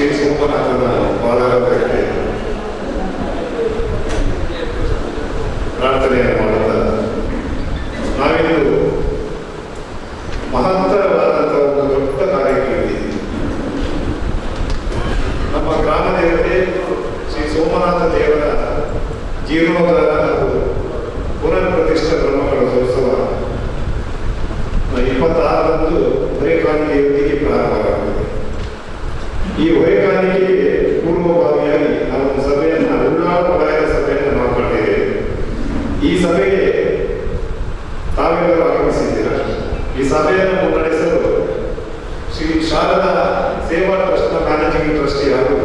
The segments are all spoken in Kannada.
ಶ್ರೀ ಸೋಮನಾಥನ ಪಾದಾರಕ್ಕೆ ಪ್ರಾರ್ಥನೆಯನ್ನು ಮಾಡುತ್ತಾ ನಾವಿಂದು ಮಹತ್ತರವಾದಂಥ ಒಂದು ದೊಡ್ಡ ಕಾರ್ಯಕ್ರಮ ಇದೆ. ನಮ್ಮ ಗ್ರಾಮ ದೇವತೆ ಶ್ರೀ ಸೋಮನಾಥ ದೇವರ ಜೀರ್ಣೋದ್ಧಾರ ಹಾಗೂ ಪುನರ್ ಪ್ರತಿಷ್ಠಾ ಬ್ರಹ್ಮಕಲಶೋತ್ಸವ 26ರಂದು ಹೊರೆಕಾಣಿಕೆಯೊಂದಿಗೆ ಪ್ರಾರಂಭವಾಗುತ್ತದೆ. ಈ ಹೊರೆಕಾಣಿಕೆಗೆ ಪೂರ್ವಭಾವಿಯಾಗಿ ನಾವು ಒಂದು ಸಭೆಯನ್ನು ಉಳ್ಳಾಳ ವಲಯದ ಸಭೆಯನ್ನು ನಾವು ಮಾಡಿದ್ದೇವೆ. ಈ ಸಭೆಗೆ ತಾವೆಲ್ಲರೂ ಆಗಮಿಸಿದ್ದೀರಾ. ಈ ಸಭೆಯನ್ನು ಮುನ್ನಡೆಸಲು ಶ್ರೀ ಶಾರದಾ ಸೇವಾ ಟ್ರಸ್ಟ್ನ ಮ್ಯಾನೇಜಿಂಗ್ ಟ್ರಸ್ಟಿ ಹಾಗೂ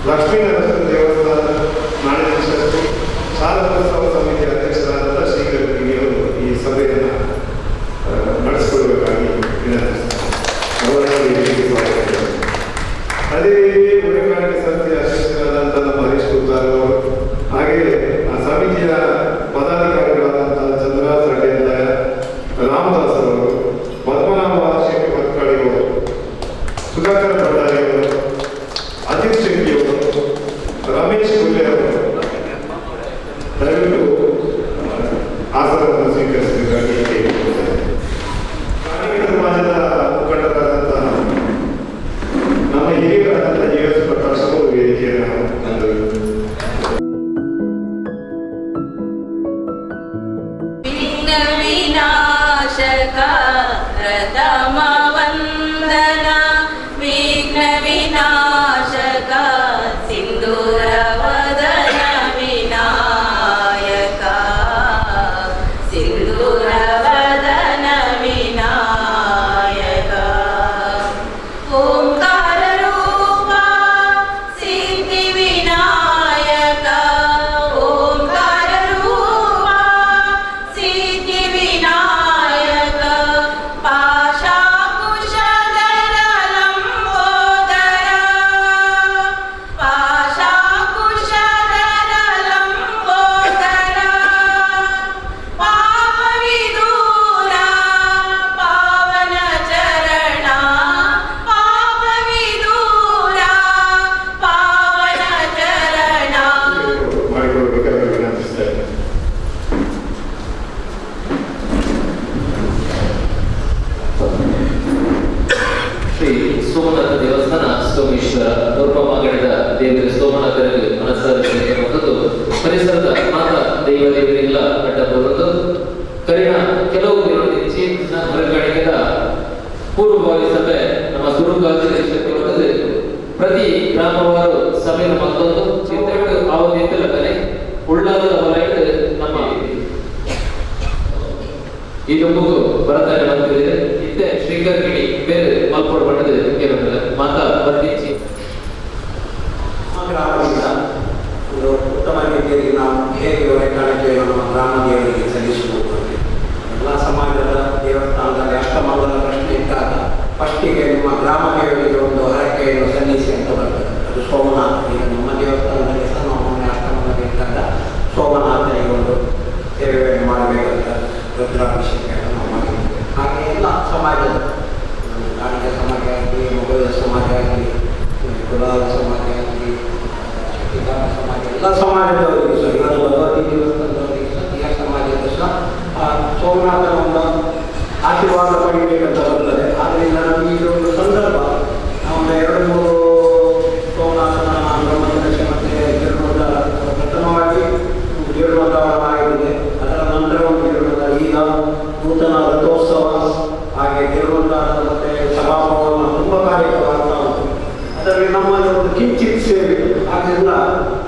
ಲಕ್ಷ್ಮೀ ನರಸಿಂಹ ದೇವಸ್ಥಾನ ಮ್ಯಾನೇಜಿಂಗ್ ಟ್ರಸ್ಟಿ ಶಾರದೋತ್ಸವ ಸಮಿತಿ ಅಧ್ಯಕ್ಷರಾದ ಶ್ರೀ ಗರ್ಭಿಣಿಯವರು ಈ ಸಭೆಯನ್ನು ನಡೆಸಿಕೊಳ್ಳಬೇಕಾಗಿ ವಿನಂತಿಸುತ್ತಾರೆ. ಅದೇ ರೀತಿ ಹೊರೆಕಾಣಿಕೆ ಸಮಿತಿಯ ಅಧ್ಯಕ್ಷರಾದಂಥ ನಮ್ಮ ಹರೀಶ್ ಕುತ್ತಾರ್ ಅವರು, ಹಾಗೆಯೇ ಆ ಸಮಿತಿಯ ಪದಾಧಿಕಾರಿಗಳಾದಂತಹ ಚಂದ್ರರಾಜ್ ರೆಡ್ಡಿ ರಾಮದಾಸ್ ಅವರು, ಪದ್ಮನಾಭ ಶೆಟ್ಟಿ ಭಟ್ಕಳಿ ಅವರು, ಸುಧಾಕರ್ ಭಂಡಾರಿ ಅವರು, ಅಜಿತ್ ಶೆಟ್ಟಿ ಅವರು, ರಮೇಶ್ ಗುಲ್ಲೆ ಅವರು ದಯವಿಟ್ಟು ಆಸನವನ್ನು ಸ್ವೀಕರಿಸಬೇಕಾಗಿ ಪ್ರಾಣಿಗಳ ಸಮಾಜದ ಮುಖಂಡರಾದಂತಹ ನಮ್ಮ ಹಿರಿಯರಾದಂತಹ ಜಿ.ಎಸ್. ಪ್ರಕಾಶ್ ಅವರು ವೇದಿಕೆಯನ್ನು ತಂದರು. ವಿನಾಶಕ ಪ್ರಥಮ ವಂದನ ವಿಘ್ನ ವಿನಾಶಕ ಸಿಂಧೂರ ವದನ ವಿನಾಯಕ ಸಿಂಧೂರ ವದನ ವಿನಾಯಕ ಓಂಕಾರ ರೂಪ ಸಿದ್ಧಿ ವಿನಾಯಕ ಓಂಕಾರ ರೂಪ ಸಿದ್ಧಿ ವಿನಾಯಕ ಪಾಶಾಕುಶಧರ ಲಂಬೋದರ ಪಾಶಾಕುಶಧರ ಲಂಬೋದರ ಪಾಪ ವಿದೂರ ಪಾವನ ಚರಣ ಪಾಪ ವಿದೂರ ಪಾವನ ಚರಣ ಮಾಡಿಕೊಳ್ಳಬೇಕಾಗಿ ವಿನಂತಿಸುತ್ತೇನೆ. ಶ್ರೀ ಸೋಮನಾಥ ದೇವಸ್ಥಾನ ಸೋಮೇಶ್ವರ ಪೂರ್ವಮಾಗಣದ ದೇವರ ಸೋಮನಾಥರಿಗೆ ಮನಸ್ಸಾರಿಸಿರುವಂಥದ್ದು ಪರಿಸರದ ಮಾತಾ ದೈವ ದೇವರಿಗೆಲ್ಲ ಅಡ್ಡ ಬರುವುದು ಕರಿನ ಕೆಲವು ದಿನಗಳಲ್ಲಿ ಹೊರಗಾಣಿಕೆದ ಪೂರ್ವಭಾವಿ ಸಭೆ ನಮ್ಮ ಸುರುಗಾಜಲ್ಲಿ ಪ್ರತಿ ಗ್ರಾಮವಾರು ಸಭೆಯನ್ನು ಮತ್ತೊಂದು ಚಿಂತೆಗಳು ಅವಧಿಯಲ್ಲೇ ಉಳ್ಳಾದ ವಲಯದ ನಮ್ಮ ಇದು ಮುಗು ಬರತಾನೆ ಬಂದಿದೆ. ಇತ್ತೆ ಶ್ರೀಗರ್ಗಿಣಿ ಬೇರೆ ಮಲ್ಪೋಡು ಬಣ್ಣದ ಕೇಳಿದ್ರೆ ಮಾತಾ ವರ್ತಿಸಿ ಗ್ರಾಮದಿಂದ ಒಂದು ಉತ್ತಮ ರೀತಿಯಲ್ಲಿ ನಾವು ಹೇಗೆ ಹೊರೆಕಾಣಿಕೆಯನ್ನು ನಮ್ಮ ಗ್ರಾಮ ದೇವರಿಗೆ ಸಲ್ಲಿಸಬಹುದು. ಎಲ್ಲ ಸಮಾಜದ ದೇವಸ್ಥಾನದಲ್ಲಿ ಅಷ್ಟಮಂಗಲ ಪ್ರಶ್ನೆ ಇದ್ದಾಗ ಫಸ್ಟಿಗೆ ನಿಮ್ಮ ಗ್ರಾಮ ದೇವರಿಗೆ ಒಂದು ಹರಕೆಯನ್ನು ಸಲ್ಲಿಸಿ ಅಂತ ಬರ್ತದೆ. ಅದು ಸೋಮನಾಥ. ಈಗ ನಮ್ಮ ದೇವಸ್ಥಾನದಲ್ಲಿ ಸಹ ನಾವು ಮೊನ್ನೆ ಅಷ್ಟಮಂಗಲ ಇದ್ದಾಗ ಸೋಮನಾಥನಿಗೆ ಒಂದು ಸೇವೆಯನ್ನು ಮಾಡಬೇಕಂತ ರುದ್ರಾಭಿಷೇಕವನ್ನು ನಾವು ಮಾಡಿದ್ದೇವೆ. ಹಾಗೆ ಎಲ್ಲ ಸಮಾಜದ ಕಾಣಿಕೆ ಸಮಾಜ ಆಗಲಿ, ಮೊಘಲ ಸಮಾಜ ಆಗಲಿ, ಕುಲಾಲ ಸಮಾಜ ಆಗಲಿ, ಶಕ್ತಿಧಾಮ ಸಮಾಜ, ಎಲ್ಲ ಸಮಾಜದವರಿಗೂ ಸಹ ಇವತ್ತು ಭಗವತಿ ದೇವಸ್ಥಾನದವರಿಗೆ ಸಹ ಈ ಸಮಾಜದ ಸಹ ಸೋಮನಾಥನ ಒಂದು ಆಶೀರ್ವಾದ ಪಡಿಬೇಕಂತ ಬರ್ತದೆ. ಆದ್ದರಿಂದ ನಮಗೆ ಇದು ಒಂದು ಸಂದರ್ಭ. ನಾವು 2-3 ಸೋಮನಾಥನ ಬ್ರಹ್ಮದರ್ಶನ ಮತ್ತು ಜೀರ್ಣೋದ್ಧಾರ ಪ್ರಥಮವಾಗಿ ಜೀರ್ಣೋದ್ಧಾರವಾಗಿದೆ. ಅದರ ನಂತರ ಒಂದು ಜೀರ್ಣೋದ್ಧಾರ, ಈಗ ನೂತನ ರಥೋತ್ಸವ, ಹಾಗೆ ಜೀರ್ಣೋದ್ಧಾರ ಮತ್ತು ಸಭಾಭವನ ತುಂಬ ಕಾರ್ಯಕ್ರಮ ಉಂಟು. ಅದರಲ್ಲಿ ನಮ್ಮಲ್ಲಿ ಒಂದು ಕಿಂಚಿತ್ ಸೇರಿ. ಆದ್ದರಿಂದ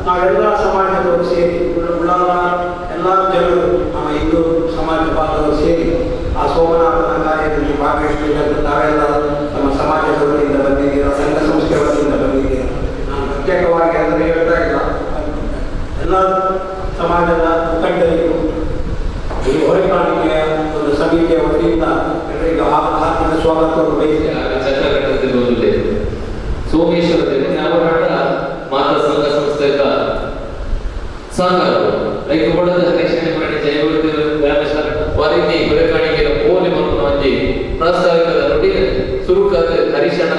ನಾವೆಲ್ಲ ಸಮಾಜದವರು ಸೇರಿ ಉಳ್ಳಾಲ ಎಲ್ಲ ಜನರು ನಮ್ಮ ಹಿಂದೂ ಸಮಾಜ ಬಾಂಧವರು ಸೇರಿ ಆ ಸೋಮನಾಥನ ಕಾರ್ಯದಲ್ಲಿ ಭಾಗವಹಿಸಬೇಕಂತ ತಾವೆಲ್ಲ ನಮ್ಮ ಸಮಾಜದವರಿಂದ ಬಂದಿದ್ದೀರಾ, ಸಂಘ ಸಂಸ್ಥೆಗಳಿಂದ ಬಂದಿದ್ದೀರಾ. ನಾನು ಪ್ರತ್ಯೇಕವಾಗಿ ಅದನ್ನು ಹೇಳ್ತಾ ಇಲ್ಲ, ಎಲ್ಲ ಸಮಾಜದ ಮುಖಂಡರಿಗೂ ಈ ಹೊರೆಕಾಣಿಕೆಯ ಒಂದು ಸಮಿತಿಯ ವತಿಯಿಂದ ಎಲ್ಲರಿಗೂ ಹಾರ್ದಿಕ ಸ್ವಾಗತವನ್ನು ಬಯಸಿದೆ. ಸೋಮೇಶ್ವರ ಜ್ಞಾಪಕ ಮಾತಾ ಸಂಘ ಸಂಸ್ಥೆಯ ಸಹಕಾರರು ಲೈಕ್ ಕೊಡದ ಹರೀಶ್ ಮಾಡಿ ಜಯಗೋಡಿ ವ್ಯಾಮಶಾಲ ವಾರಿನಿ ಹೊರೆಕಾಣಿಕೆಯ ಪೋಲಿ ಮತ್ತು ಪ್ರಸ್ತಾವಿಕದ ನುಡಿ ಸುರುಕಾದ ಹರೀಶಣ್ಣ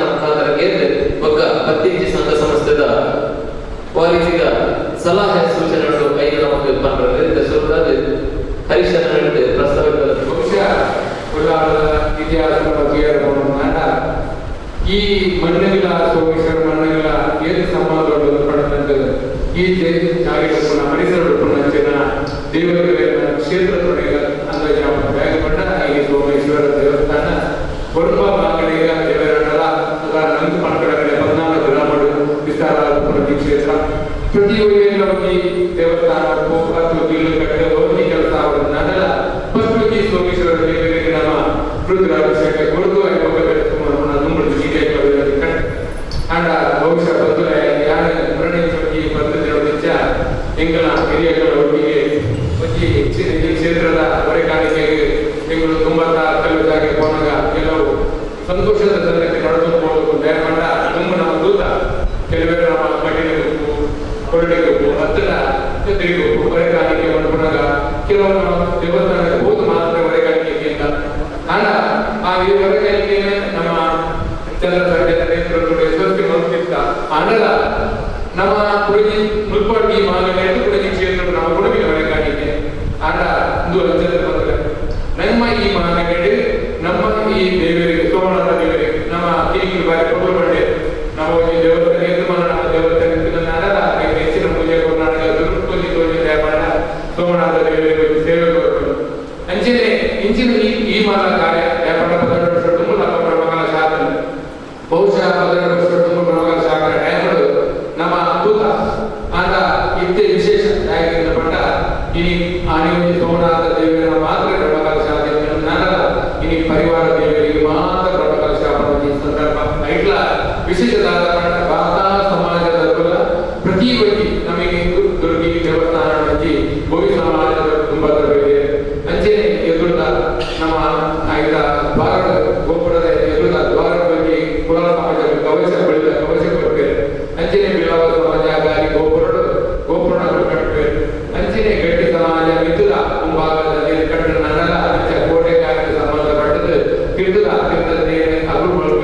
ಈ ಮಣ್ಣಗಳ ಸೋಮೇಶ್ವರ ಮಣ್ಣಗಳ ಏದು ಸಂಬಂಧಗಳು ಪಡೆದಂತ ಈ ಜಾಗಗಳ ಪರಿಸರ ದೇವರ ಕ್ಷೇತ್ರ ಅಂದಾಜ ಬ್ಯಾಗಪಟ್ಟ ಈ ಸೋಮೇಶ್ವರ ದೇವಸ್ಥಾನ ಒಬ್ಬ ಮಕ್ಕಳಿಗೆ ದೇವರನ್ನೆಲ್ಲ ನಂದು ಮಕ್ಕಳಿಗೆ 14 ಗ್ರಾಮಗಳು ವಿಸ್ತಾರ ಪ್ರತಿ ಕ್ಷೇತ್ರ ಪ್ರತಿ ಹೋಗಿ ದೇವಸ್ಥಾನಕ್ಕೂ ಅಥವಾ ಬಿಲ್ಲು ಕಟ್ಟೆ ಹೋಗಿ ಕೆಲಸ ಅವರನ್ನೆಲ್ಲ ಫಸ್ಟ್ ಈ ಸೋಮೇಶ್ವರ ದೇವರಿಗೆ ನಮ್ಮ ರುದ್ರಾಭಿಷೇಕ ಕೊಡುದು ಅಂಡ ಬಹುಶಃ ಬಂಧುಲೆ ಯಾರು ಮರಣಿಸಿ ಬಂದು ಎಂಗಳ ಹಿರಿಯಗಳ ಒಟ್ಟಿಗೆ ಈ ಕ್ಷೇತ್ರದ ಹೊರೆಕಾಣಿಕೆಗೆ ಎಂಗಳು 90 ಜಾಗೆ ಹೋದಾಗ ಕೆಲವು ಸಂತೋಷದ ಸಂಗತಿ ನಡೆದುಕೊಳ್ಳಬೇಕು ದಯಮಾಡ ತುಂಬ ನಮ್ಮ ದೂತ ಕೆಲವೇ ನಮ್ಮ ಕಠಿಣ ಗುಂಪು ಕೊರಡೆ ಗುಂಪು ಹತ್ತಿರ ತಿರುಗು ಹೊರೆಕಾಣಿಕೆ ಮಾಡ್ಕೊಂಡಾಗ ಕೆಲವು ನಮ್ಮ ದೇವಸ್ಥಾನಕ್ಕೆ ಹೋದ ಮಾತ್ರ ಹೊರೆಕಾಣಿಕೆಯಿಂದ ಆಗ ಆ ಹೊರೆಕಾಣಿಕೆ ನಮ್ಮ ಚಂದ್ರಸಂಡೆ ನೇತೃತ್ವದ ಸ್ವಸ್ತಿ ಮಂತ್ರಿತ್ತ ಆನಲ ನಮ್ಮ ಕುರುಜಿ ಮುಲ್ಪಾಟಿ ಮಾನವೇಂದ್ರ ಕುರುಜಿ ಕ್ಷೇತ್ರ ನಮ್ಮ ಕುಡುಬಿನ ಹೊರೆಕಾಣಿಕೆ ಆಡ ಒಂದು ಅಂಚದ ಬಂದ್ರೆ ನಮ್ಮ ಈ ಮಾನಗಡೆ ನಮ್ಮ ಈ ದೇವರಿಗೆ ಸೋಮನಾಥ ದೇವರಿಗೆ ನಮ್ಮ ಕಿರಿಕಿರಿ ಬಾರಿ ಕೊಬ್ಬರು ಬಂಡೆ ನಾವು ಈ ದೇವಸ್ಥಾನ ಎದ್ದು ನಮ್ಮ ದೇವಸ್ಥಾನಕ್ಕೆ ನಾಡಲ ಹೆಚ್ಚಿನ ಪೂಜೆ ಕೊಡೋಣ ದುರ್ಪೂಜೆ ತೋಜಿ ದಯಮಾಡ ಸೋಮನಾಥ ದೇವರಿಗೆ ಸೇವೆ ಕೊಡಬೇಕು ಅಂಚನೆ ಇಂಚಿನ ಈ ಮಾನ ಕಾರ್ಯ ವ್ಯಾಪಾರ ಪದಾರ್ಥ ತುಂಬ ಪ್ರಮುಖ ಶಾಸನ ಬಹುಶಃ ಪದಾರ್ಥ ತುಂಬ ಪ್ರಮುಖ ಶಾಖರ ಡಯಗಳು ನಮ್ಮ ದೂತ ಆದ ಇತ್ತೆ ವಿಶೇಷ ನ್ಯಾಯದಿಂದ ಪಟ್ಟ ಇನಿ ಆನೆಯ ಸೋಮನಾಥ ದೇವರ ಮಾತ್ರ ಪ್ರಮುಖ ಶಾಸನ ನಾನಲ್ಲ ಇನಿ ಪರಿವಾರ ದೇವರಿಗೆ ಮಾತ್ರ ಪ್ರಮುಖ ಶಾಪನ ಸಂದರ್ಭ ಐಟ್ಲ ವಿಶೇಷದಾದ ಭಾರತ ಸಮಾಜದ ಪ್ರತಿ ವ್ಯಕ್ತಿ ನಮಗೆ ದುರ್ಗಿ ದೇವಸ್ಥಾನ ಮಂಜಿ ಭೋಗಿ ಸಮಾಜದ ತುಂಬಾ ಇದೆ ಅಂಚೆನೆ ಎದುರುದ ನಮ್ಮ ಆಯ್ದ ಭಾರತ ಗೋಪುರದ ಎದುರುದ ದ್ವಾರದ ಬಗ್ಗೆ ಕುಲಾಲ ಸಮಾಜ ಕವಚ ಬೆಳೆದ ಕವಚ ಕೊಡ್ತೇವೆ ಅಂಚೆನೆ ಬಿಳವ ಸಮಾಜ ಗಾಲಿ ಗೋಪುರಗಳು ಕಟ್ಟುತ್ತೇವೆ ಅಂಚೆನೆ ಗಟ್ಟಿ ಸಮಾಜ ಮಿಥುಲ ಮುಂಭಾಗದಲ್ಲಿ ಕಟ್ಟಡ ನಗರ ಅಂಚ ಕೋಟೆ ಕಾರ್ಯಕ್ಕೆ ಸಂಬಂಧಪಟ್ಟದ್ದು ಕಿರ್ತದ ಅಗುರು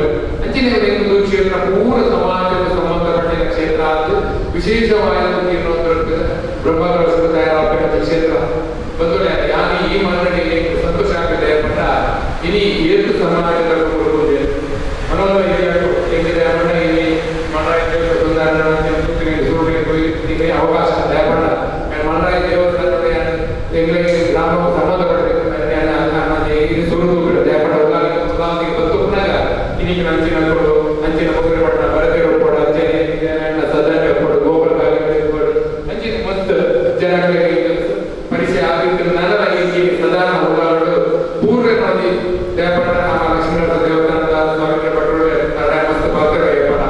ಅಂಚೆನೆ ಒಂದು ಕ್ಷೇತ್ರ ಪೂರ ಸಮಾಜಕ್ಕೆ ಸಂಬಂಧಪಟ್ಟ ಕ್ಷೇತ್ರ ಅದು ವಿಶೇಷವಾದ ಬ್ರಹ್ಮಕಲಶ ತಯಾರಾಗಬೇಕ ಕ್ಷೇತ್ರ ಬಂದರೆ ಯಾರು ಈ ಮನ್ನಣೆಗೆ ಸಂತೋಷ ಆಗ್ತದೆ ಪಟ್ಟ ಇನಿ ಏಳು ಸಮಾಜದ ಕೊಡುವುದೇ ಮನೋರಂಜನೆ ಮಣ್ಣ ಇಲ್ಲಿ ಮನರಾಯ ದೇವಸ್ಥಾನ ಅವಕಾಶ ದಯಪಡ ಮನರಾಯ ದೇವಸ್ಥಾನ ಎಂಗಳಿಗೆ ಗ್ರಾಮ ಸಂಬಂಧಪಡಬೇಕು ಇದು ಸುರುದು ದಯಪಡ ಉದಾಹರಣೆಗೆ ಬದುಕಿನಾಗ ಇನ್ನೀಗ ಅಂಚಿನ ಕೊಡು ಅಂಚಿನ ಮುಗಿನ ಪಟ್ಟಣ ಬರದೇ ಕೊಡು ಅಂಚನೆ ಸದನ ಕೊಡು ಗೋಪುರ ಕೊಡು ಅಂಚಿನ ಮತ್ತು ಜನಗಳಿಗೆ ಪರಿಚಯ ಆಗಿದ್ದು ನನರ ಈ ಪ್ರಧಾನ ಉದಾಹರಣೆಗಳು ಪೂರ್ವ ನದಿ ದಯಪಡ ನಮ್ಮ ಲಕ್ಷ್ಮೀನಾಥ ದೇವಸ್ಥಾನದ ಸ್ವಾಮಿ ಪಟ್ಟಣ ಮಸ್ತ್ ಪಾತ್ರ ದಯಪಡ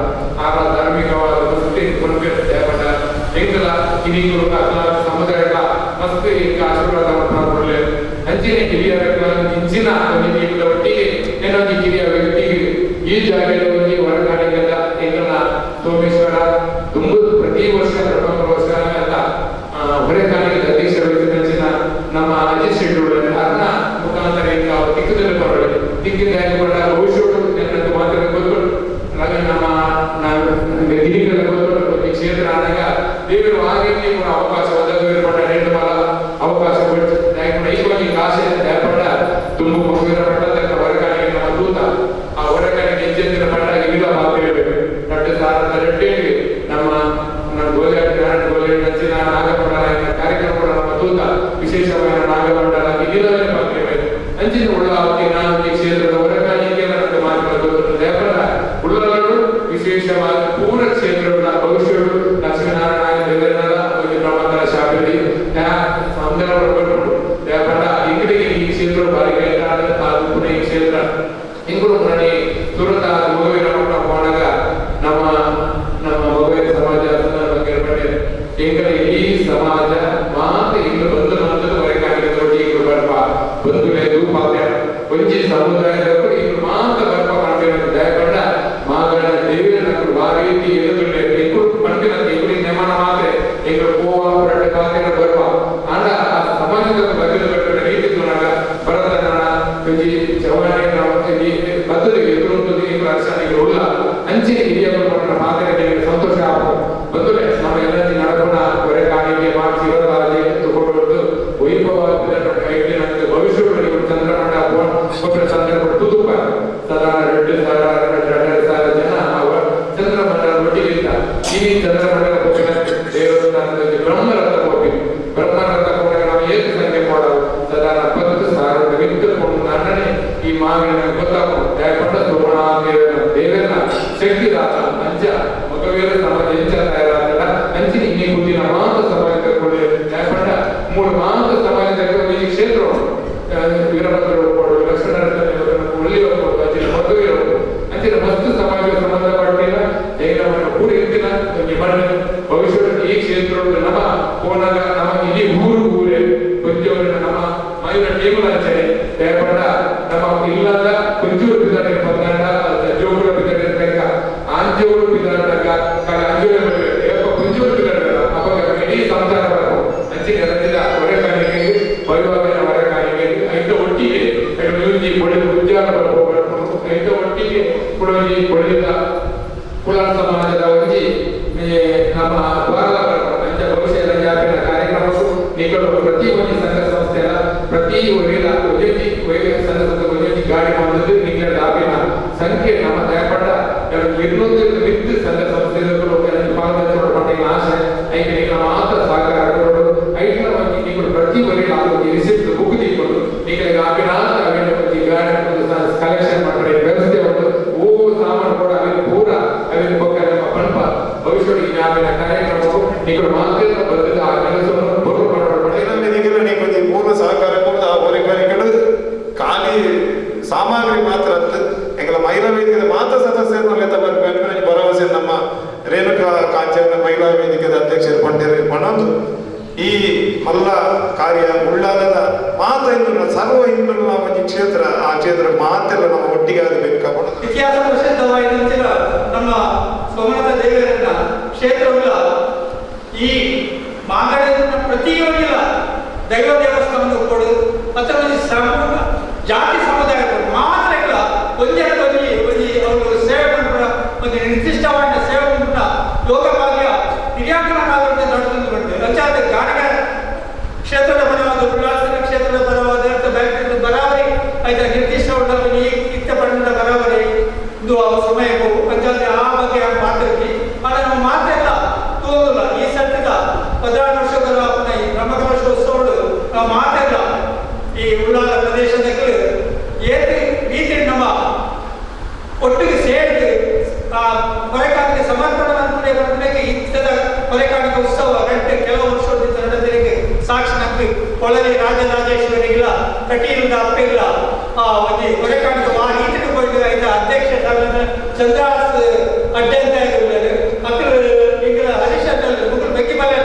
ಆಗ ಧಾರ್ಮಿಕವಾದ ವಸತಿ ಪುನಃ ದಯಪಡ ಎಂಗಲ ಕಿರಿಗಳು ಸಮುದಾಯ ಮಸ್ತ್ ಈಗ ಆಶೀರ್ವಾದ ಮಾಡ್ಕೊಳ್ಳೆ ಅಂಚಿನ ಹಿರಿಯರ ಇಂಚಿನ ಒಂದು ಒಟ್ಟಿಗೆ ಏನೊಂದು ಕಿರಿಯ ವ್ಯಕ್ತಿಗೆ ಈ ಜಾಗದಲ್ಲಿ ಹೊರಗಾಣಿಕೆಲ್ಲ ಎಂಗಲ ಸೋಮೇಶ್ವರ ತುಂಬ ಪ್ರತಿ ವರ್ಷ ವರ್ಷ ಎಲ್ಲ ಹೊರೆಕಾಣಿಕೆ ಅಧ್ಯಕ್ಷ ವಹಿಸಿದ ನಮ್ಮ ಅಜಿತ್ ಶೆಟ್ಟರು ಅದನ್ನ ಮುಖಾಂತರ ಈಗ ದಿಕ್ಕದಲ್ಲಿ ಬರೋದು ದಿಕ್ಕಿಂದ ಕೂಡ ಭವಿಷ್ಯಗಳು ಜನಕ್ಕೆ ಮಾತ್ರ ಗೊತ್ತು ನಮ್ಮ ಗಿರಿಗಳ ಗೊತ್ತು ಈ ಕ್ಷೇತ್ರ ಆದಾಗ ದೇವರು ಹಾಗೆ ಕೂಡ ಅವಕಾಶ ಒದಗಿರಪಟ್ಟ ರೇಟ್ ಮಾಲ ಅವಕಾಶ ಈ ಕಾಶೆ ದಯಪಟ್ಟ ತುಂಬ ಮುಗಿರಪಟ್ಟ ಹೊರಗಾಣಿಕೆ ನಮ್ಮ ದೂತ ಆ ಹೊರಗಾಣಿಕೆ ಹೆಚ್ಚಿನ ಪಟ್ಟ ಇಲ್ಲ ಮಾತಿರಬೇಕು ರಟ್ಟು ಸಾರದ ರಟ್ಟೆಗೆ ನಮ್ಮ ಗೋಲಿನ ನಾಗಮಂಡಲ ಕಾರ್ಯಕ್ರಮ ಕೂಡ ನಮ್ಮ ದೂತ ವಿಶೇಷವಾದ ನಾಗಮಂಡಲ ಇಲ್ಲಿಲ್ಲವೇ ಮಾತಿರಬೇಕು ಅಂಚಿನ ಉಳ್ಳಾವತಿ ನಾವು ಈ ಕ್ಷೇತ್ರದ ಹೊರಗಾಣಿಕೆ ಮಾತುಗಳು ದಯಪಟ್ಟ ಉಳ್ಳಗಳು ವಿಶೇಷವಾದ ಪೂರ ಕ್ಷೇತ್ರಗಳ ಭವಿಷ್ಯಗಳು ಲಕ್ಷ್ಮೀನಾರಾಯಣ ದೇವರನ್ನ ಪ್ರಮುಖ ಶಾಖೆಯಲ್ಲಿ ದಯಪಟ್ಟ ಇಂಗಡಿಗೆ ಈ ಕ್ಷೇತ್ರ ಬಾರಿ ಕೈಗಾದ ಈ ಕ್ಷೇತ್ರ ಇಂಗುರು ಮರಣಿ ಸುರತ ಮಗುವಿನ ಪಟ್ಟ ಹೋದಾಗ ನಮ್ಮ ಮಗುವಿನ ಸಮಾಜ ಬಗ್ಗೆ ಎಂಗಡೆ ಈ ಸಮಾಜ ಮಾತ್ರ ಇಂದು ಬಂದು ಮಾತ್ರ ಹೊರಗಾಣಿಕೆ ಇಂದು ಬರ್ಪ ಬಂಧುಲೆ ರೂಪಾದ ಒಂಜಿ ಸಮುದಾಯದವರು ಇಂದು ಮಾತ್ರ ಬರ್ಪ ಮಾಡಬೇಕು ದಯಪಟ್ಟ ಮಾಗಳ ದೇವಿನ ಬಾರೀತಿ ಎದುರುಲೆ ಎಂಗುರು ಪಂಡಿನ ಎಂಗುಡಿ ನೆಮನ ಮಾತ್ರ ಎಂಗುರು ಕೋವ ಹೊರಟ ಕಾಲ ಬರ್ಪ ಆಂಡ ಆ ಸಮಾಜದ ಬದಲು ಕಟ್ಟಡ ರೀತಿ ನೋಡಾಗ ಭರತನ ಒಂಜಿ ಜವಾನಿ ಬದಲಿಗೆ ಎದುರುಂಟು ಅರ್ಶನಿಗೆ ಉಳ್ಳ ಅಂಚಿನ ಹಿರಿಯರು ಪಟ್ಟಣ ಮಾತಕ್ಕೆ ಸಂತೋಷ ಬಂಧುಲೆ ನಮ್ಮ ಎಲ್ಲರಿಗೂ ನಡಕೋಣ ಹೊರೆಕಾಣಿಕೆ ಮಾಡಿಸಿ ತಗೊಂಡು ವೈಭವ ಭವಿಷ್ಯಗಳು ಚಂದ್ರಮಂಡ ಸಂದರ್ಭ ತುದುಪ ಸಾಧಾರಣ 2,000 ಚಂದ್ರಮಂಡಲ ಕೊಟ್ಟಿನ ದೇವರು ನನ್ನದು ಬ್ರಹ್ಮರಥ ಕೊಟ್ಟಿ ಬ್ರಹ್ಮರಥ ಕೊಟ್ಟಾಗ ನಾವು ಏಕ ಸಂಖ್ಯೆ ಮಾಡೋದು ಸಾಧಾರಣ 10,000 ವಿತ್ತುಕೊಂಡು ನನ್ನನೆ ಈ ಮಾವಿನ ಗೊತ್ತಾகும் ಯಾಕಂದ್ರೆ ದೇವರ ಶಕ್ತಿದಾತ ಅಂಚ ಮಗವೇರ ಸಮಾಜ ಎಂಚ ತಯಾರಾದ ಅಂಚಿನ ಇನ್ನೇ ಬುದ್ಧಿನ ಮಾತ ಸಮಾಜ ತಗೊಂಡು ಯಾಕಂದ್ರೆ 3 ಮಾತ ಸಮಾಜ ತಗೊಂಡು ಈ ಕ್ಷೇತ್ರ ವೀರಭದ್ರ ಹೋಗ್ಬೋದು ಲಕ್ಷ್ಮಣ ಒಳ್ಳೆ ಹೋಗ್ಬೋದು ಅಂಚಿನ ಮದುವೆ ಹೋಗ್ಬೋದು ಅಂಚಿನ ಮಸ್ತ್ ಸಮಾಜ ಸಂಬಂಧಪಟ್ಟಿಲ್ಲ ಜೈನವನ್ನ ಕೂಡ ಇರ್ತಿಲ್ಲ ಭವಿಷ್ಯದಲ್ಲಿ ಈ ಕ್ಷೇತ್ರ ನಮ್ಮ ಕೋನಾಗ ನಮ್ಮ ಇಡೀ ಊರೇ ಕೊಂಚವನ್ನ ನಮ್ಮ ಮೈನ ಟೇಬಲ್ ಅಂಚನೆ ಯಾಕಂಡ ನಮ್ಮ ಇಲ್ಲದ ಕೊಂಚೂರು ಬಿದ್ದಾನೆ ಬಂದಾಡ ಜೋಗುಳ ಬಿದ್ದಾನೆ ತನಕ ಆಂಜೋಳು ಬಿದ್ದಾಡ ಆಂಜೋಳ ಕೊಂಚೂರು ಬಿದ್ದಾಡ ಅವಾಗ ಇಡೀ ಸಂಸಾರ ಅಂಚಿನ ರಚಿತ ಹೊರೆಕಾಣಿಕೆ ಬರುವಾಗಿನ ಹೊರೆಕಾಣಿಕೆ ಐದ ಒಟ್ಟಿಗೆ ಕೊಳೆದ ಉದ್ಯಾನ ಬರಬಹುದು ಐದ ಒಟ್ಟಿಗೆ ಕುಳಂಜಿ ಕೊಳೆದ ಕುಳ ಸಮಾಜದ ಒಂಜಿ ನಮ್ಮ ಭಾರತ ಅಂಚ ಭವಿಷ್ಯದ ಜಾತಿನ ಕಾರ್ಯಕ್ರಮಗಳು ನಿಗಳು ಪ್ರತಿ ಒಂದು ಸಂಘ ಸಂಸ್ಥೆಯ ಪ್ರತಿ ವೇಳ ಒಂಜಿ ಸಂಘ ಸಂಸ್ಥೆ ಒಂಜಿ ಗಾಡಿ ಬಂದದ್ದು ನಿಗಳ ದಾಬಿನ ಸಂಖ್ಯೆ ನಮ್ಮ ದಯಪಟ್ಟ 200 ಮಿತ್ತು ಸಂಘ ಸಂಸ್ಥೆಗಳು ಪಾಲ್ಗೊಳ್ಳುವ ಆಶೆ ಐದು ನಿಗಳ ಮಾತ್ರ ಸಹಕಾರ ಐದರ ಬಗ್ಗೆ ನಿಗಳು ಪ್ರತಿ ವೇಳ ರಿಸಿಪ್ಟ್ ಬುಕ್ ತಿಳ್ಕೊಂಡು ನಿಗಳಿಗೆ ಆಪಿನ ಅವೇನು ಗಾಡಿ ಕಲೆಕ್ಷನ್ ಮಾಡ್ತಾರೆ ವ್ಯವಸ್ಥೆ ಒಂದು ಸಾಮಾನು ಕೂಡ ಅಲ್ಲಿ ಪೂರ ಅವೇನು ಬಗ್ಗೆ ನಮ್ಮ ಪಂಪ ಭವಿಷ್ಯದಲ್ಲಿ ಜ್ಞಾಪಿನ ಕಾರ್ಯಕ್ರಮವು ನಿಗಳು ಮಾತ್ರ ಬರೆದ ಆ ಕೆಲಸವನ್ನು ಪೂರ್ವ ಮಾಡಬಹುದು ಪೂರ್ವ ಸಹಕಾರ ಕೂಡ ಹೊರೆಕಾಣಿಗಳು ಖಾಲಿ ಸಾಮಗ್ರಿ ಮಾತ್ರ ಎಂಗಳ ಮಹಿಳಾ ವೇದಿಕೆ ಮಾತ್ರ ಸದಸ್ಯರನ್ನು ಬರಬೇಕು ಭರವಸೆ ನಮ್ಮ ರೇಣುಕಾ ಕಾಂಚನ ಮಹಿಳಾ ವೇದಿಕೆದ ಅಧ್ಯಕ್ಷರು ಪಣೊಂದು ಈ ಮಲ್ಲ ಕಾರ್ಯ ಉಳ್ಳಾಲದ ಮಾತ ಹಿಂದುಳ ಸರ್ವ ಹಿಂದುಳ ಒಂದು ಕ್ಷೇತ್ರ ಆ ಕ್ಷೇತ್ರ ಮಾತೆಲ್ಲ ನಮ್ಮ ಒಟ್ಟಿಗೆ ಆಗಬೇಕು ಕಾಪಾಡೋದು ಇತಿಹಾಸ ಪ್ರಸಿದ್ಧವಾಗಿದ್ದ ನಮ್ಮ ಸೋಮನಾಥ ದೇವರನ್ನ ಕ್ಷೇತ್ರವುಳ್ಳ ಈ ಮಾಗಡಿನ ಪ್ರತಿಯೊಂದಿಲ್ಲ ದೈವ ದೇವಸ್ಥಾನದ ಕೊಡು ಅಥವಾ ಜಾತಿ ಸಮುದಾಯಗಳು ಮಾತ್ರ ಇಲ್ಲ ಒಂದೇ ಅವರು ಸೇವೆ ಮಾಡ್ಬಿಡ ಒಂದು ನಿರ್ದಿಷ್ಟವಾದ ಸೇವೆ ಮಾಡ್ಬಿಟ್ಟ ಯೋಗ ಭಾಗ್ಯ ಹಿರಿಯಾಂಕನ ಕಾಲದಲ್ಲಿ ನಡೆದು ಬಂದಿದೆ ಅಂಚಾದ ಗಾಡಿಗ ಕ್ಷೇತ್ರದ ಬರವಾದ ಉಲ್ಲಾಸನ ಕ್ಷೇತ್ರದ ಬರವಾದ ಬ್ಯಾಂಕ್ ಬರಾವರಿ ಆಯ್ತಾ ನಿರ್ದಿಷ್ಟವಾದ ಈ ಇತ್ತ ಬಣ್ಣದ ಬರಾವರಿ ಇದು ಆ ಸಮಯಕ್ಕೂ ಅಂಚಾದ ಆ ಬಗ್ಗೆ ಮಾತಾಡಿ ಆದರೆ ನಾವು ಮಾತೆಲ್ಲ ತೋರುಲ್ಲ ಈ ಸತ್ಯದ 16 ವರ್ಷಗಳ ಈ ಬ್ರಹ್ಮಕಲಶೋತ್ಸವಗಳು ನಾವು ಮಾತೆಲ್ಲ ಈ ಉಳ್ಳಾಲ ಪ್ರದೇಶದಲ್ಲಿ ಏತಿ ರೀತಿ ನಮ್ಮ ಒಟ್ಟಿಗೆ ಸೇರಿದು ಆ ಹೊರೆಕಾಣಿಕೆ ಸಮರ್ಪಣೆ ಬರಬೇಕು ಇತ್ತದ ಹೊರೆಕಾಣಿಕೆ ಉತ್ಸವ ಗಂಟೆ ಕೆಲವು ವರ್ಷದಿಂದ ನಡೆದಿರಿಗೆ ಸಾಕ್ಷಿ ನಮಗೆ ಕೊಳಲಿ ರಾಜರಾಜೇಶ್ವರಿಗಿಲ್ಲ ಕಟೀಲದ ಅಪ್ಪಿಲ್ಲ ಆ ಒಂದು ಹೊರೆಕಾಣಿಕೆ ಆ ರೀತಿಗೆ ಹೋಗಿ ಆಯ್ತಾ ಅಧ್ಯಕ್ಷ ಚಂದ್ರಾಸ್ ಅಡ್ಡಂತ ಮಕ್ಕಳು ಈಗ ಹರೀಶಲ್ಲಿ ಮಕ್ಕಳು ಬೆಕ್ಕಿ ಮಲೆ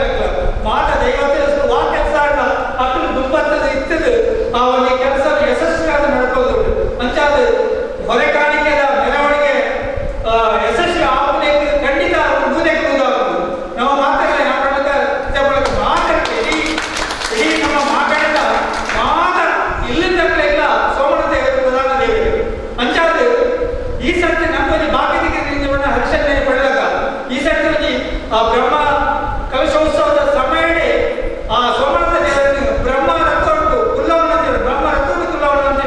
ಮಾಟ ದೈವತೆ ಆ ಕೆಲಸ ಅಲ್ಲ ಮಕ್ಕಳು ದುಪ್ಪತ್ತದ ಇತ್ತದು ಆ ಒಂದು ಕೆಲಸ ಯಶಸ್ವಿಯಾದ ನಡ್ಕೋದು ಅಂಚಾದ ಹೊರೆಕಾಣಿಕೆಯ ಮೆರವಣಿಗೆ ಯಶಸ್ವಿ ಆಗುವುದೇ ಖಂಡಿತ ಮುಂದಕ್ಕೆ ಮುಂದಾಗುವುದು ನಾವು ಮಾತಾಡಲ್ಲ ಯಾಕಂದ್ರೆ ಮಾತಾಡ್ತೀವಿ ಇಡೀ ನಮ್ಮ ಮಾತಾಡಿದ ಇಲ್ಲಿಂದ ಇಲ್ಲ ಸೋಮನಾಥ ಪ್ರಧಾನ ದೇವರು ಅಂಚಾದ ಈ ಸರ್ತಿ ನಮ್ಮಲ್ಲಿ ಬಾಕಿನಿಂದ ಹರ್ಷಣೆ ಪಡೆದಾಗ ಈ ಸರ್ತಿ ಆ ಬ್ರಹ್ಮ ಕಲಶೋತ್ಸವದ ಸಮಯದಲ್ಲಿ ಆ ಸೋಮನಾಥ ದೇವರನ್ನು ಬ್ರಹ್ಮ ರಥವನ್ನು ಕುಲ್ಲವನ್ನ ಬ್ರಹ್ಮ ರಥವನ್ನು ಕುಲ್ಲವನ್ನ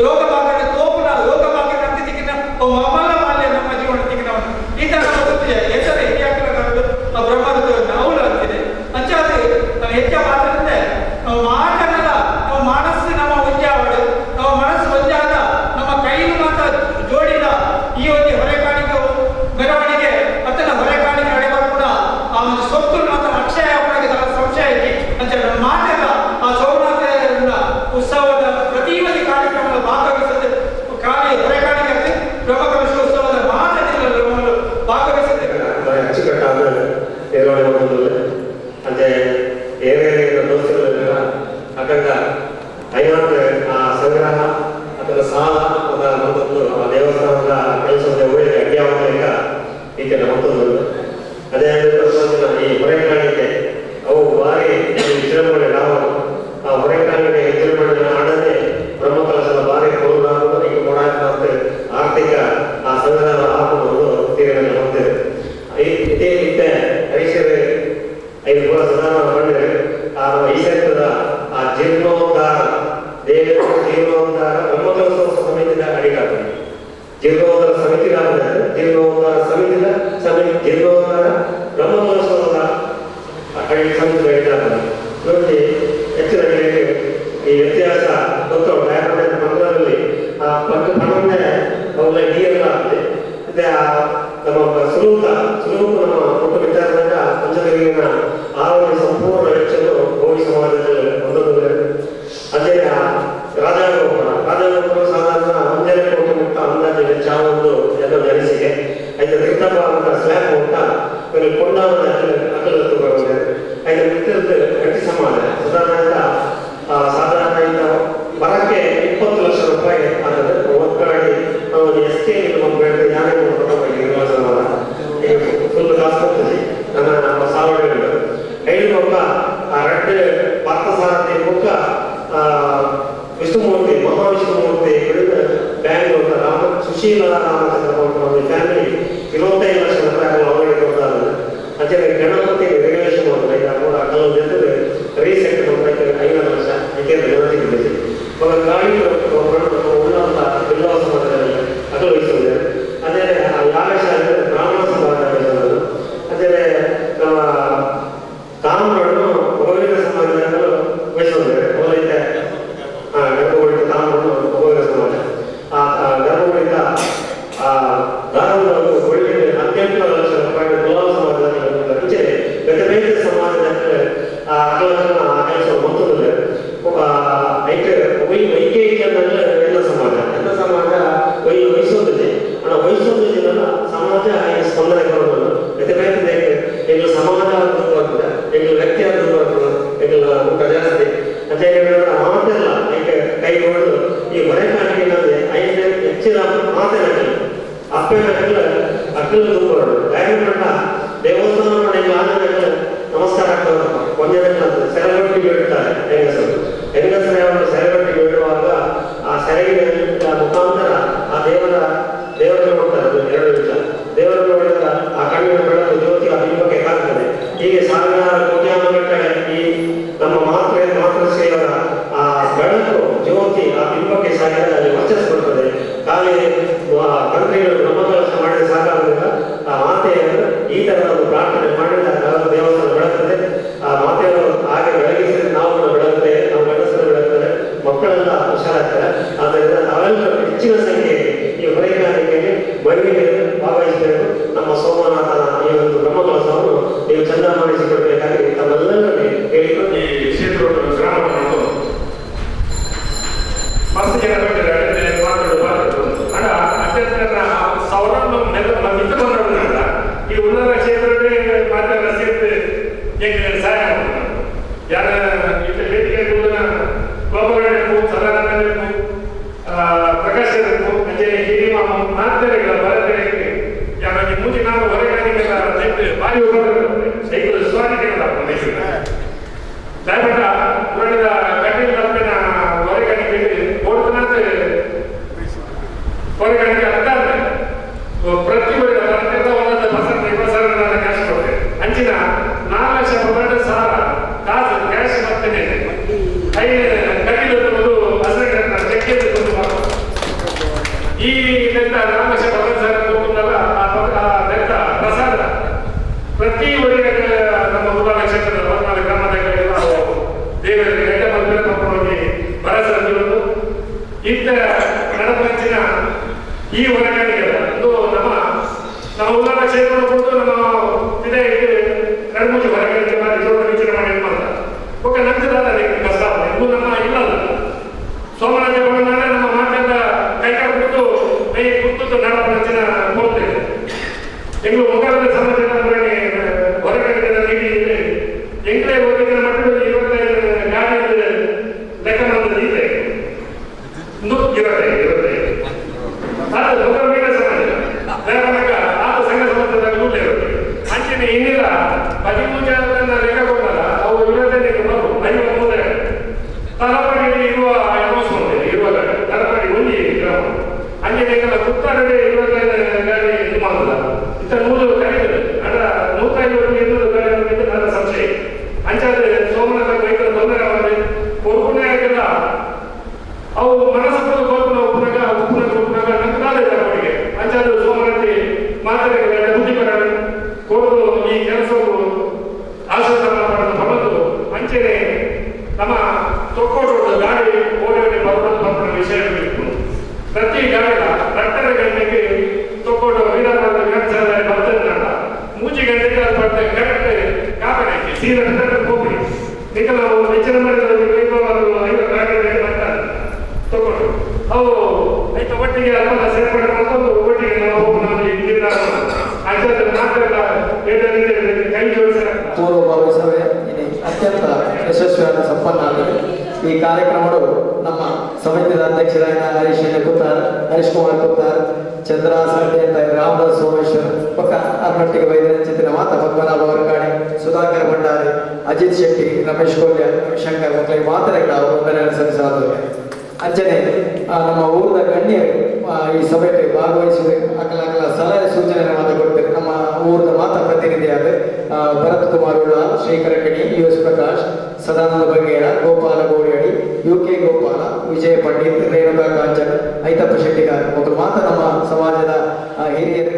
ಯೋಗ ಭಾಗದ ತೋಪುಲ ಯೋಗ ಭಾಗದ ಅಂತಿಗಿನ ಅಮಲ ಮಾಲ್ಯ ನಮ್ಮ ಜೀವನ ತಿಗಿನವನು ಈ ತರ ಗೊತ್ತಿದೆ ಹೆಸರು ಹಿರಿಯಾಕಲು ಆ ಬ್ರಹ್ಮ ರಥವನ್ನು ಅವಳು ಅಂತಿದೆ ಅಂಚಾದ ನಾವು ಹೆಚ್ಚ ಮಾತ್ರದಿಂದ ನಾವು ಮಾತನಲ್ಲ ನಾವು ಮನಸ್ಸು ನಮ್ಮ ಒಂಜಾವಡು ನಾವು ಮನಸ್ಸು ಒಂಜಾದ ನಮ್ಮ ಕೈಲು ಮಾತ್ರ ಜೋಡಿದ ಈ ಒಂದು ಹೊರೆಕಾಣಿಕೆ ಮೆರವಣಿಗೆ ಅಥವಾ ಹೊರೆಕಾಣಿಕೆ ನಡೆಬರ್ಕೂಡ ಆ ಒಂದು ಸೊತ್ತು ಮಾತ್ರ ಅಕ್ಷಯ ಸಂಶಯ ಇದೆ ಅಂತ ಮಾತೆಲ್ಲ ಆ ಸೋಮನಾಥ ಉತ್ಸವದ ಪ್ರತಿ ಒಂದು ಕಾರ್ಯಕ್ರಮದ ಭಾಗವಹಿಸುತ್ತೆ ಹೊರೆಕಾಣಿಕೆ ಬ್ರಹ್ಮಕಲಶೋತ್ಸವದ ಮಾತನ್ನು ಭಾಗವಹಿಸುತ್ತೇವೆ ಅಚ್ಚುಕಟ್ಟಾದ ನಿರ್ವಹಣೆ ಮಾಡುವುದಿಲ್ಲ ಅಂದರೆ ಏನೇನು ದೋಷಗಳಿಲ್ಲ ಅಕ್ಕಂಗ ಐನಾಥ ಆ ಸಂಗ್ರಹ ಅಥವಾ ಸಾಲ ಮತ್ತು ಆ ದೇವಸ್ಥಾನದ ಕೆಲಸದ ಒಳ್ಳೆಯ ಅಡ್ಡಿಯಾಗ ಈಕೆ ಮತ್ತೊಂದು ಅದೇ ಈ ಹೊರೆಕಾಣಿಕೆ ಅವು ಭಾರಿ ವಿಜೃಂಭಣೆ ನಾವು ಆ ಹೊರೆಕಾಣಿಕೆ ವಿಜೃಂಭಣೆ ಮಾಡದೆ ಬ್ರಹ್ಮಕಲಶದ ಭಾರಿ ಕೊಡುವುದು ಈಗ ಕೊಡಾಕ ಆರ್ಥಿಕ ಆ ಸಂಗ್ರಹ ಹಾಕುವುದು ತೀರ್ಮಾನ ಹೊಂದಿದೆ ಇದೇ ಇತ್ತೆ ಹರೀಶರು 5 ವರ್ಷ ಬಂದರೆ ಆ ಈಶಾನ್ಯದ ಆ ಜೀರ್ಣೋದ್ಧಾರ ದೇವರ ಜೀರ್ಣೋದ್ಧಾರ ಬ್ರಹ್ಮಕಲಶೋತ್ಸವ ಸಮಿತಿಯ ಜೀರ್ಣೋದ್ಧಾರ ಸಮಿತಿ ಜೀರ್ಣೋದ್ಧಾರ ಸಮಿತಿಯ ಜೀರ್ಣೋದ್ಧಾರ ಅಪ್ಪನ ಅಕ್ಕಲು ತುಂಬರು ದಯವಿಟ್ಟು ದೇವಸ್ಥಾನ ಆದ ನಮಸ್ಕಾರ ಆಗ್ತದಪ್ಪ ಕೊಂಚ ಸೆರೆಗಟ್ಟಿಗೆ ಇಡ್ತಾರೆ ಹೆಂಗಸರು ಅವರು ಸೆರೆಗಟ್ಟಿಗೆ ಇಡುವಾಗ ಆ ಸೆರೆಗಿನ ಮುಖಾಂತರ ಆ ದೇವರನ್ನು ನೋಡ್ತಾರೆ. ಅದು 2 ನಿಮಿಷ ದೇವರನ್ನು ನೋಡಿದಾಗ ಆ ಕಣ್ಣಿನ ಬೆಳಕು ಜ್ಯೋತಿ ಆ ಬಿಂಬಕ್ಕೆ ಕಾಣ್ತದೆ. ಹೀಗೆ ಸಾವಿರಾರು ಕೋಟ್ಯಾಂತರ ಈ ನಮ್ಮ ಮಾತೃಶ್ರೀಯವರ ಆ ಬೆಳಕು ಜ್ಯೋತಿ ಆ ಬಿಂಬಕ್ಕೆ ಸಾಗಿದಾಗ ಅಲ್ಲಿ ವರ್ಚಿಸ್ಕೊಳ್ತದೆ. ಖಾಲಿ ಕಂತ್ರಿಗಳು ಬ್ರಹ್ಮಕಲಶ ಮಾಡಿದ ಸಾಕಾಗುವುದಿಲ್ಲ. ಆ ಮಾತೆಯನ್ನು ಈ ತರದ ಒಂದು ಪ್ರಾರ್ಥನೆ ಮಾಡಿದಾಗ ದೇವಸ್ಥಾನ ಬೆಳಗ್ತದೆ. ಆ ಮಾತೆಯನ್ನು ಹಾಗೆ ಬೆಳಗಿಸಿದ್ರೆ ನಾವು ಬೆಳಗ್ತೇವೆ, ನಾವು ಗಂಡಸರು ಬೆಳಗ್ತದೆ, ಮಕ್ಕಳೆಲ್ಲ ಹುಷಾರಾಗ್ತಾರೆ. ಆದ್ದರಿಂದ ನಾವೆಲ್ಲರೂ ಹೆಚ್ಚಿನ ಸಂಖ್ಯೆಯಲ್ಲಿ ಈ ಹೊರೆಗಾರಿಕೆಯಲ್ಲಿ ಮಹಿಳೆಯರು ಭಾಗವಹಿಸಬೇಕು. ನಮ್ಮ ಸೋಮನಾಥನ ಈ ಒಂದು ಬ್ರಹ್ಮಕಲಶವನ್ನು ನೀವು ಚಂದ ಮಾಡಿಸಿಕೊಡ್ಬೇಕಾಗಿ ತಮ್ಮೆಲ್ಲರಲ್ಲಿ ಹೇಳಿಕೊಂಡು ಈ ಕ್ಷೇತ್ರವನ್ನು ಗ್ರಾಮವನ್ನು ಮಸ್ತ್ ಜನ ಬಿಟ್ಟಿದ್ದಾರೆ ಮಾತಾಡಬಾರದು ಅಣ್ಣ ಅತ್ಯಂತ ಸಾವಿರಾರು ಮಿತ್ರ ಬಂದ ಈ ಉನ್ನತ ಕ್ಷೇತ್ರಕ್ಕೆ ಮಾತಾಡ ಸೇರ್ತು ಹೆಂಗೆ ಸಹಾಯ ಮಾಡ್ತಾರೆ. ಯಾರ ಇಟ್ಟು ಭೇಟಿಗೆ ಗೋಪಾಲ ಸದಾನಂದ ಪ್ರಕಾಶ ಅಂಜೆ ಹಿರಿಮ ಮಾತರೆಗಳ ಬರಬೇಕು ಯಾರ ಮುಂಚೆ ನಾವು ಹೊರಗಾರಿಕೆಲ್ಲ ಭಾರಿ ಸೈಕಲ್ ಸ್ವಾಗತ ಮೈಸೂರು ದಯವಿಟ್ಟ ನೋಡಿದ ಕಠಿಣ ತಪ್ಪಿನ ಹೊರಗಾರಿಕೆಯಲ್ಲಿ ಓಡ್ತನಾಥ ಹೊರಗಾರಿಕೆ ಅರ್ಥ ಪ್ರತಿ ಒಂದೊಂದು ಪರ್ಸೆಂಟ್ 20,000 ಕ್ಯಾಶ್ ಕೊಡ್ತೇವೆ. ಅಂಚಿನ 4,12,000 ಕಾಸು ಕ್ಯಾಶ್ ಬರ್ತೇನೆ ಕಟ್ಟಿದ್ದು ಹಸಿರು ಚೆಕ್ ಈ ಲೆಕ್ಕ 4,12,000 ಕೊಟ್ಟಲ್ಲ ಆ ಲೆಕ್ಕ ಪ್ರಸಾದ ಪ್ರತಿ ಒಳ್ಳೆಯ ನಮ್ಮ ಉದಾರ ಕ್ಷೇತ್ರದ 14 ಗ್ರಾಮದಲ್ಲಿ ನಾವು ದೇವರಿಗೆ ಗಂಟೆ ಬಂದರೆ ತಗೊಂಡೋಗಿ ಭರಸನ್ನು ಇಂಥ ನಡಪಂಚಿನ ಈ ಹೊರಗಾಣಿಕೆ ಒಂದು ನಮ್ಮ ಉದಾರ ಕ್ಷೇತ್ರ ಕೊಟ್ಟು ನಮ್ಮ ವಿಧೇಯಕ್ಕೆ ಕಣ್ಮುಚ್ಚಿ ಹೊರಗಾಣಿಕೆ ಮಾಡಿ ವಿಚಾರ ಮಾಡಿ ಮಾಡ್ತಾರೆ. ಓಕೆ ನಂತರ ಅದಕ್ಕೆ ಕಷ್ಟ ಇದು ನಮ್ಮ ಇಲ್ಲಲ್ಲ ಸೋಮನಾಥ ಬಂದಾಗ ನಮ್ಮ ಮಾತೆಲ್ಲ ಕೈಕಾಲು ಬಿಟ್ಟು ಮೈ ಕುತ್ತು ನಡಪಂಚಿನ ಹೋಗ್ತೇವೆ. ಎಂಗ್ಳು ಮೊದಲನೇ ಸಮಾಜದ ಹೊರಗಾಣಿಕೆ ನೀಡಿ ಎಂಗ್ಲೇ ಹೋಗಿದ್ದ ಮಕ್ಕಳು 25 ಗಾಡಿ ಲೆಕ್ಕ ಮಾಡೋದು ಇದೆ 25 ಅದು ಮೊದಲ ಮೇಲೆ ಸಮಾಜ ಆದ ಸಂಘ ಸಮಾಜದಾಗ ರೂಢ ಇರುತ್ತೆ. ಅಂಚೆನೆ ಇನ್ನಿಲ್ಲ 13 ಜನರನ್ನ ಲೆಕ್ಕ ಕೊಡಲ್ಲ ಅವು 25 ಬರು 53 ತಲಪಾಡಿ ಇರುವ ಅನೌನ್ಸ್ಮೆಂಟ್ ಇರುವ ತಲಪಾಡಿ ಒಂದು ಗ್ರಾಮ ಅಂಜನೆಗೆಲ್ಲ ಕುತ್ತಾಡದೆ 25 ಗಾಡಿ ಇದು ಮಾಡಲ್ಲ ಇಂಥ 100 ಕರೀತದೆ ಅದ್ರ 150 ಗಾಡಿ ನನ್ನ ಸಂಶಯ ಅಂಚಾದ್ರೆ ಸೋಮನಾಥ ರೈತರ ತೊಂದರೆ ಮಾಡಿ ಕೊರ್ಪುಣೆ ಆಗಿಲ್ಲ ಅವು ಮನಸ್ಸು ಗೋಪುನ ಉಪ್ಪುನಾಗ ನಂತರ ತಲಪಾಡಿಗೆ ಅಂಚಾದ್ರೆ ಸೋಮನಾಥಿ ಮಾತಾಡಿದ ಬುದ್ಧಿಪರ ಕೊಟ್ಟು ಈ ಕೆಲಸವು ಆಶ್ವಾಸನ ಪಡೆದು ಬಂದು ಅಂಚೆನೆ ನಮ್ಮ ತೊಕ್ಕೋಡು ಗಾಡಿ ಓಡಿ ಬರುವ ವಿಷಯಗಳಿತ್ತು. ಪ್ರತಿ ಗಾಡಿಯ 2:30 ಗಂಟೆಗೆ ತೊಕ್ಕೋಡು ವೀರಭದ್ರ ಗಂಟೆ ಬರ್ತದೆ ಮೂಜಿ ಗಂಟೆಗೆ ಅದು ಬರ್ತದೆ ಕರೆಕ್ಟ್ ಕಾಪಣೆ ಸೀದಾ ಹೋಗ್ಬಿಡಿ ಈಗ ನಾವು ವಿಚಾರ ಮಾಡಿದ 5 ಗಾಡಿ ಬರ್ತಾರೆ ತೊಗೊಂಡು ಅವು ಆಯ್ತು ಒಟ್ಟಿಗೆ ಅಲ್ಪ ಸೇರ್ಪಡೆ ಮಾಡ್ಕೊಂಡು ಒಟ್ಟಿಗೆ ನಾವು ಕೈ ಜೋಡಿಸ ಪೂರ್ವಭಾವಿ ಸಭೆ ಅತ್ಯಂತ ಯಶಸ್ವಿಯಾದ ಸಂಪನ್ನಾಗಿದೆ. ಈ ಕಾರ್ಯಕ್ರಮಗಳು ನಮ್ಮ ಸಮಿತಿಯ ಅಧ್ಯಕ್ಷರಾದ ಹರೀಶ್ ಕುಮಾರ್ ಕುತ್ತಾರ್, ಚಂದ್ರಾಸಂತೆ ಅಂತ ರಾಮದಾಸ್ ಸೋಮೇಶ್ವರ್ ಪಕ್ಕ ಅರ್ನಟ್ಟಿಗೆ ವೈದ್ಯರ ಚಿತ್ರ ಮಾತ ಪದ್ಮನಾಭ ವರ್ಗಾಣಿ, ಸುಧಾಕರ್ ಭಂಡಾರಿ, ಅಜಿತ್ ಶೆಟ್ಟಿ, ರಮೇಶ್ ಕೊಲ್ಯ, ರವಿಶಂಕರ್ ಮಕ್ಕಳಿಗೆ ಮಾತ್ರ ನಾವು ವಂದನೆ ಸಲ್ಲಿಸಲಾಗುತ್ತದೆ. ಅಂಚನೆ ನಮ್ಮ ಊರಿನ ಗಣ್ಯರು ಈ ಸಭೆಗೆ ಭಾಗವಹಿಸಬೇಕು ಅಕಲ ಸಲಹೆ ಸೂಚನೆ ಮಾತು ಕೊಡ್ತೇವೆ. ನಮ್ಮ ಊರಿನ ಮಾತಾ ಪ್ರತಿನಿಧಿಯಾದ ಭರತ್ ಕುಮಾರ್ ಉಳ್ಳ, ಶ್ರೀಕರ ಕಣಿ, US ಪ್ರಕಾಶ್, ಸದಾನಂದ ಬಂಗೇರ, ಗೋಪಾಲ ಗೋಡಿಯಡಿ, UK ಗೋಪಾಲ, ವಿಜಯ ಪಂಡಿತ್, ರೇಣುಕಾ ಕಾಂಚನ್, ಐತಪ್ಪ ಶೆಟ್ಟಿಗಾರ್ ಮಕ್ಕಳು ಮಾತ್ರ ನಮ್ಮ ಸಮಾಜದ ಹಿರಿಯರ